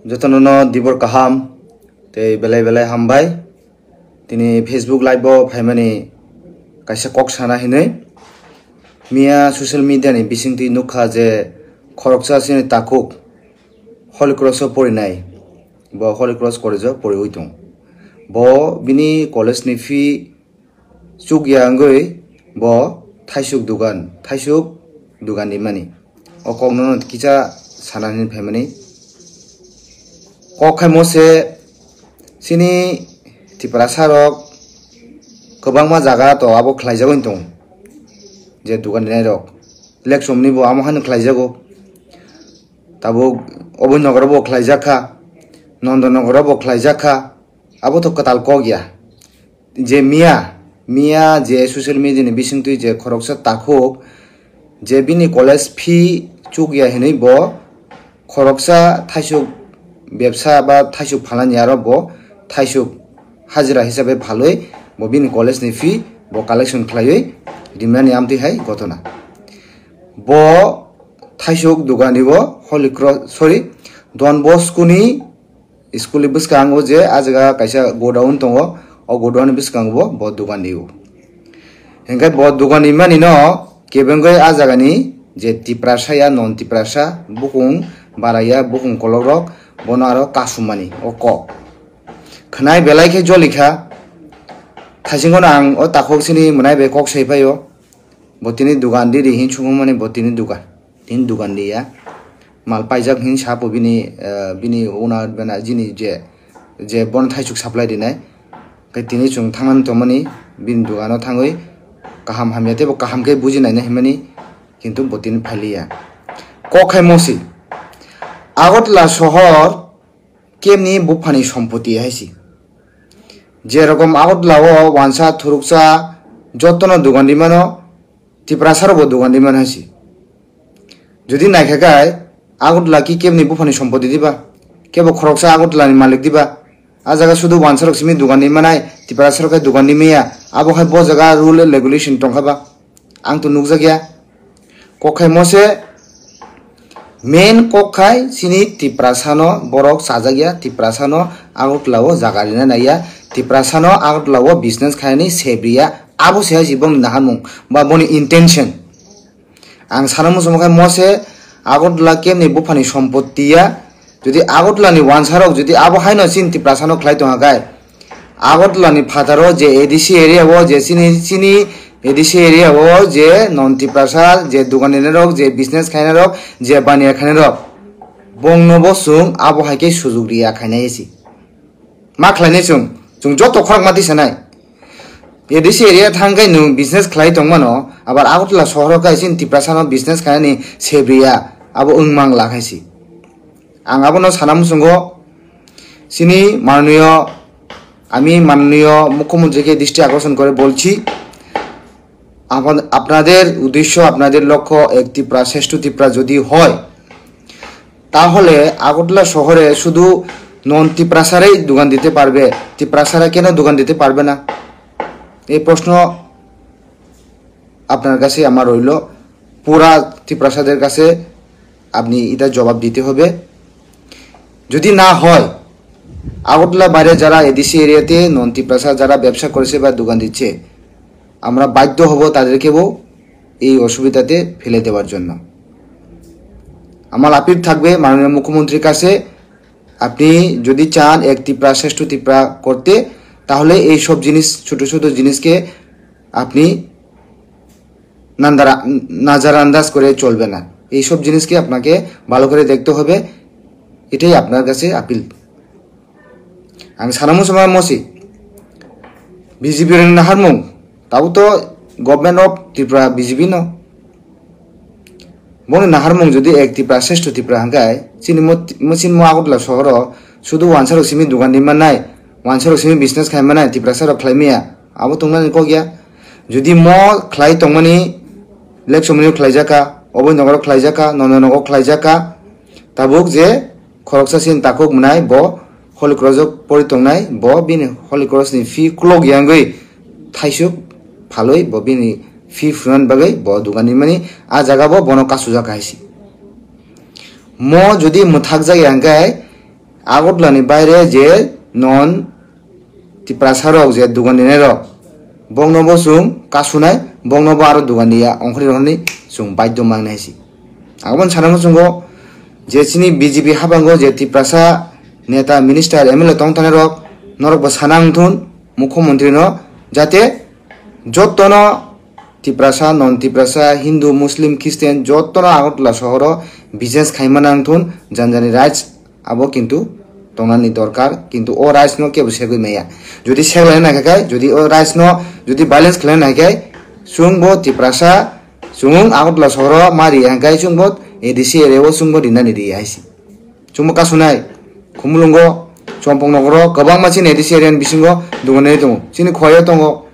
যতন Dibar কাহাম te belai belai hambai tini Facebook live bo phaimani kaisa kok sana hinai mia social media ni bisingti nukha je khoroksa sini takuk Holy Cross porinai bo Holy Cross college pori uitong bo bini college ni fee chuk yangoi bo thaisuk dugan ni mani o kongno kicha sananin phaimani kokhai mose sini tipra sarok kobangma jaga to abo khlaijago tong je dugan dinai rok election ni bo amo han khlaijago tabo obonogor bo khlaijaka nondonogor bo khlaijaka abo to katal ko gya je mia je social media ni bisingtui je khoroksa takhok je bini college fee chugya hinai bo khoroksa thaisuk ব্যবসা বা থাইসুক ফালানি আরো ব থাইসুক হাজিরা হিসাবে ভালোই bobbin college নি ফি ব collection খালাই ডিমানি Amati high ঘটনা ব থাইসুক দোকানি ব হলি ক্রস সরি ডন বস্কুনি স্কুলি বিসকাঙ্গো যে আজগা কাইসা গোডাউন দङ অ গোডাউন বিসকাঙ্গো ব দোকানি হেঙ্গাই ব দোকানি মানি ন কেবেঙ্গই আজাগানি যে টিপ্রাসায়া নন Tiprasa বুকুং বারায়া বুকুং কলরক bonaro kasumani oko khnai belai ke jolika thasingona ang o takhok sini munai be kok sei phayo botini dugan di hin chungmani botini dugan dia mal paijak hin sapo bini ona bena jini je bon thaisuk supply dinai kai tini chung thangan tomani bin dugano thangoi kaham hamyate bo kaham ke bujinai na himani kintu botini phalia kokhai mosi Agartala শহর কেমনি বুফানি সম্পত্তি হাইছি যেরকম আগরতলাও ওয়ানসা থুরুকসা যতন দোকানি মানো টিপ্রাসারবো দোকানি মান হাইছি যদি নাইখাগায় আগরতলা কি কেমনি বুফানি সম্পত্তি দিবা কেবল খরকসা আগরতলানি মালিক দিবা আ জায়গা শুধু ওয়ানসারক সিমি দোকানি মানাই টিপ্রাসারকায় দোকানি মেয়া আবহাই ব জায়গা রুল রেগুলেশন টংখাবা আং তো নুকজাগিয়া কখাই মসে main kokhai sini tiprasano borok sajagia tiprasano agutlawo jagarina naya tiprasano agutlawo business khaini sebria abo se jibong nahamung ba boni intention ang sanamu somokai mose agutla kemni bufani সম্পত্তিয়া যদি আগতলানি ওয়ানসারক যদি abo haino sin tiprasano khlai tonga gai আগতলানি ফাদারো যে ADC area ও যে চিনি ADC area ও যে নন্তি প্রাসাদ যে দোকানিনেরক যে business খাইনারক যে বানিয়া খাইনারক বংনব সুং আবহাইকে সুযোগ রিয়া খাইনাইছি মা খাইনে সুং যত খরক মাতি সানাই এডিসি এরিয়া থাঙ্গাই নু বিজনেস খাই দংমানো আবার আগতলা শহর কাইছিন তিপ্রাসানো বিজনেস খাইনি সেব্রিয়া আবো উংমাং লাগাইছি আং আবনো সানাম সুঙ্গ সিনি মাননীয় মুখ্যমন্ত্রীকে দৃষ্টি আকর্ষণ করে বলছি আপনাদের উদ্দেশ্য আপনাদের লক্ষ্য এক ত্রিপুরা শ্রেষ্ঠ ত্রিপুরা যদি হয় তাহলে আগরতলা শহরে শুধু নন ত্রিপ্রাসারেই দোকান দিতে পারবে ত্রিপ্রাসারা কেন দোকান দিতে পারবে না এই প্রশ্ন আপনার কাছে আমার রইল পুরা ত্রিপ্রাসাদের কাছে আপনি এটা জবাব দিতে হবে যদি না হয় আগরতলা বাইরে যারা এডিসি এরিয়াতে নন ত্রিপ্রাসাদ যারা ব্যবসা করেছে বা দোকান দিচ্ছে আমরা বাধ্য হব তাদেরকেও এই অসুবিধাতে ফেলে দেওয়ার জন্য আমার আপিল থাকবে মাননীয় মুখ্যমন্ত্রীর কাছে আপনি যদি চান এক ত্রিপুরা শ্রেষ্ঠ ত্রিপুরা করতে তাহলে এই সব জিনিস ছোট ছোট জিনিসকে আপনি নাজারান্দাজ করে চলবে না এই সব জিনিসকে আপনাকে ভালো করে দেখতে হবে এটাই আপনার কাছে আপিল আমি সানামু সময় মসি বিজেপির নাহারমুং তাও তো গভর্নমেন্ট অফ ত্রিপুরা বিজেপি ন বনে নাহারমুং যদি এক ত্রিপুরা শ্রেষ্ঠ ত্রিপুরা হাঙ্গায় চিনি আগরতলা শহর শুধু ওয়ানসারক সিমি দোকান দিমান নাই ওয়ানসারক সিমি বিজনেস খাইমান নাই ত্রিপুরা সারক খাইমিয়া আবো তংমানি ক গিয়া যদি খাই তংমানি লেক সমনি খাইজাকা অবৈ নগর খাইজাকা নন্দনগর খাইজাকা তাবুক যে খরকসা সিন তাকুক মনাই ব হলি ক্রস পরি তংনাই ব বিন হলি ক্রস नि फी Clough यांगै थाइसुक फालoi bo bini fee furan bagai bo dugani mani a jaga bo bono kasu jaka haisi mo jodi muthak jagi angkai agot lani baire je non Tipra rok je dugan dine rok bongno bo sung kasunai bongno bo aro dugan dia ongkhri rokni sung baidyo mangnai si agomon sanamo sungo je chini BJP habango je Tiprasa neta minister MLA tongtane rok norok bo sanang thun mukhyamantri no jate jottono Tiprasa non Tiprasa Hindu Muslim Christian jottono agotla sohoro business khaimanang thun janjani rights abo kintu tongnani dorkar kintu o rights no kebo segui meya jodi seglai na kai jodi o rights no jodi balance khlai na kai sungbo Tiprasa sung agotla sohoro mari angkai sungbo ADC area sungbo dinani ri aisi sungbo kasunai khumulungo chompong nogoro gobang machin ADC area bisingo dugane dong chini khoyo tongo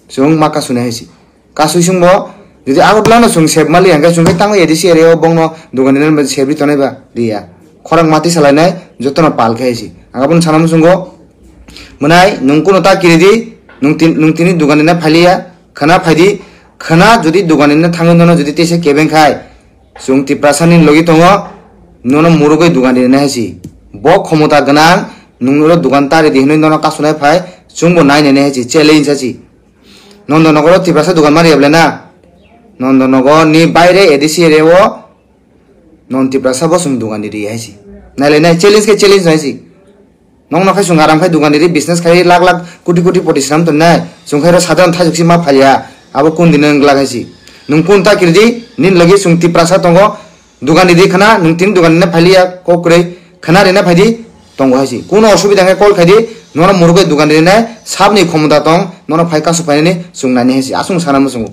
sung maka sunai aisi kasu sungbo jodi agotla no sung seb mali angkai sung tango ADC area bongno dugane nan sebri tonai ba dia khorang mati salanai jotono pal khaisi agabon sanam sungo munai nungkuno ta kiridi nungtini duganina phalia khana phaidi khana jodi duganina thangono jodi tese keben khai sung Tiprasani logi tongo nono murugoi duganina haisi bo khomota ganang nungro dugan tari di hinoi nono kasunai phai sungbo nai nene haisi challenge haisi nondonogoro Tiprasa dugan mari ablena nondonogor ni baire ADC reo non Tiprasa bo sung dugan diri haisi nale nai challenge ke challenge haisi nong na khai sung aram khai dugan diri business khai lakh lakh koti koti potisram to nai sung khai ro sadhan thajuksi ma phalia abo kun dinang lag haisi nung kun ta kirdi nin lagi sung Tiprasa tongo dugan diri khana nung tin dugan na phalia ko kure khana rena phaidi tongo haisi kuno osubida ngai kol khaidi nona murugoi dugan diri nai sabni khomota tong nona phai kasu phaini sung nani haisi asung sanam sung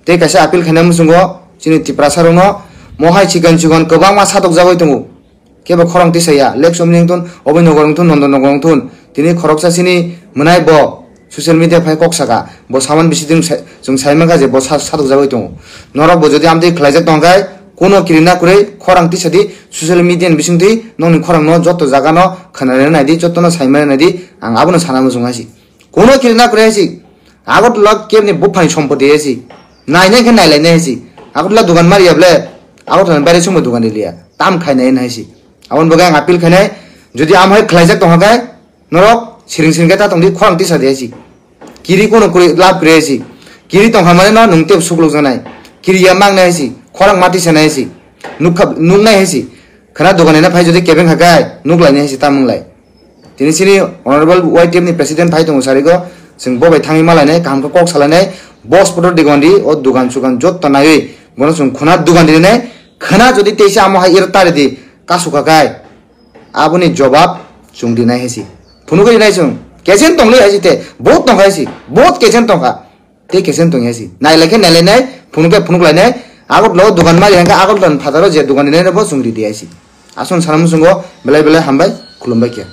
te kaisa apil khanam sungo chini Tiprasa rono mohai chikan chugon kobang ma satok jagoi tongo kebo khorang tisaya lek somning ton obinogorong ton nondonogorong ton tini khoroksa sini munai bo social media phai kok saka bo saman bisiding jung saima ga je bo satok jagoi tongo norok bo jodi amdi khlaijak tongkai kono kirina kure khorang tisadi social media bisingti noni khorang no jotto jaga no khanare naidi jotto no saima naidi ang abono sanam jungasi kono kirina kure hasi agot lak kebni bufani sompoti hasi nai nai khan nai lai nai hasi agot la dugan mari able agot tan bare sumo dugan liya tam khai nai nai hasi abon bagang apil khanai jodi amhai khlaijak tongkai norok siring siring ta tongdi khorang tisadi hasi kiri kono kure lab kre hasi kiri tonghamane no nungte suklok janai kiri yamang nai hasi khorang mati sanai hasi nukhab nungnai hasi khana dogane na phai jodi keben khakai nuklai nai hasi tamunglai tini sini honorable YTM ni president phai tong sarigo sing bobai thangi malai nai kam ko kok salanai boss potor digondi o dugan sugan jot tanai bono sung khona dugan dine nai khana jodi teisa amo ha irtare di kasuka kai aboni jawab sung dinai hasi phunu kai nai sung kesen tongle hasi te बहुत tong hasi बहुत kesen tong ha te kesen tong hasi nai lakhe nai phunu lai nai agot lo dugan mari hanga agot don phadaro je dugan dine bo sung di hasi asun sanam sungo belai belai hambai khulumbai kya